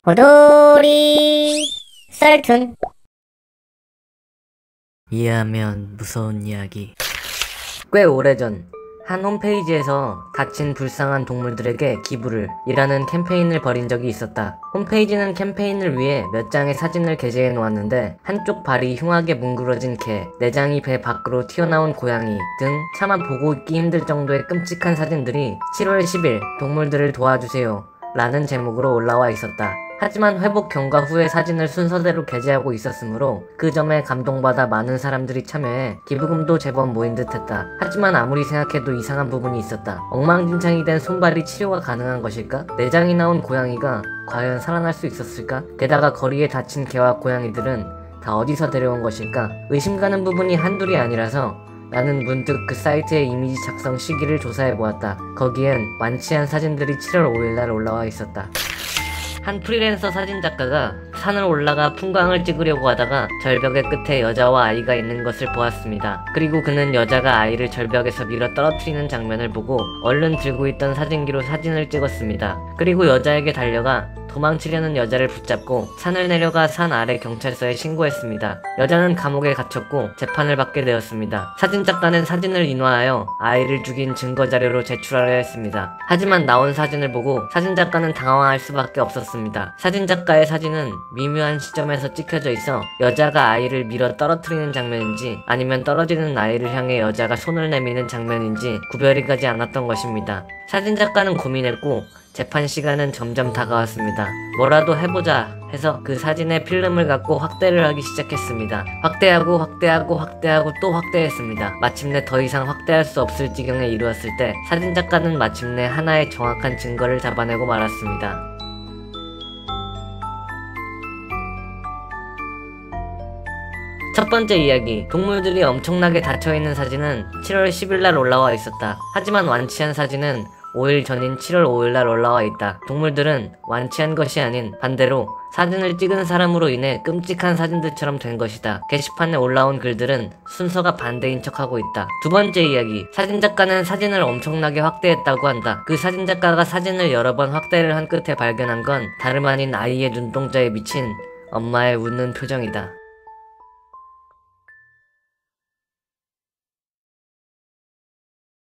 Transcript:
오돌이 썰툰. 이해하면 무서운 이야기. 꽤 오래전 한 홈페이지에서 다친 불쌍한 동물들에게 기부를 이라는 캠페인을 벌인 적이 있었다. 홈페이지는 캠페인을 위해 몇 장의 사진을 게재해 놓았는데 한쪽 발이 흉하게 뭉그러진 개, 내장이 배 밖으로 튀어나온 고양이 등 차마 보고 있기 힘들 정도의 끔찍한 사진들이 7월 10일 동물들을 도와주세요 라는 제목으로 올라와 있었다. 하지만 회복 경과 후에 사진을 순서대로 게재하고 있었으므로 그 점에 감동받아 많은 사람들이 참여해 기부금도 제법 모인 듯했다. 하지만 아무리 생각해도 이상한 부분이 있었다. 엉망진창이 된 손발이 치료가 가능한 것일까? 내장이 나온 고양이가 과연 살아날 수 있었을까? 게다가 거리에 다친 개와 고양이들은 다 어디서 데려온 것일까? 의심가는 부분이 한둘이 아니라서 나는 문득 그 사이트의 이미지 작성 시기를 조사해보았다. 거기엔 완치한 사진들이 7월 5일날 올라와 있었다. 한 프리랜서 사진작가가 산을 올라가 풍광을 찍으려고 하다가 절벽의 끝에 여자와 아이가 있는 것을 보았습니다. 그리고 그는 여자가 아이를 절벽에서 밀어 떨어뜨리는 장면을 보고 얼른 들고 있던 사진기로 사진을 찍었습니다. 그리고 여자에게 달려가 도망치려는 여자를 붙잡고 산을 내려가 산 아래 경찰서에 신고했습니다. 여자는 감옥에 갇혔고 재판을 받게 되었습니다. 사진작가는 사진을 인화하여 아이를 죽인 증거자료로 제출하려 했습니다. 하지만 나온 사진을 보고 사진작가는 당황할 수밖에 없었습니다. 사진작가의 사진은 미묘한 시점에서 찍혀져 있어 여자가 아이를 밀어 떨어뜨리는 장면인지 아니면 떨어지는 아이를 향해 여자가 손을 내미는 장면인지 구별이 가지 않았던 것입니다. 사진작가는 고민했고 재판 시간은 점점 다가왔습니다. 뭐라도 해보자 해서 그 사진에 필름을 갖고 확대를 하기 시작했습니다. 확대하고 또 확대했습니다. 마침내 더 이상 확대할 수 없을 지경에 이르렀을 때 사진작가는 마침내 하나의 정확한 증거를 잡아내고 말았습니다. 첫 번째 이야기, 동물들이 엄청나게 다쳐있는 사진은 7월 10일날 올라와 있었다. 하지만 완치한 사진은 5일 전인 7월 5일날 올라와 있다. 동물들은 완치한 것이 아닌 반대로 사진을 찍은 사람으로 인해 끔찍한 사진들처럼 된 것이다. 게시판에 올라온 글들은 순서가 반대인 척하고 있다. 두 번째 이야기, 사진작가는 사진을 엄청나게 확대했다고 한다. 그 사진작가가 사진을 여러 번 확대를 한 끝에 발견한 건 다름 아닌 아이의 눈동자에 비친 엄마의 웃는 표정이다.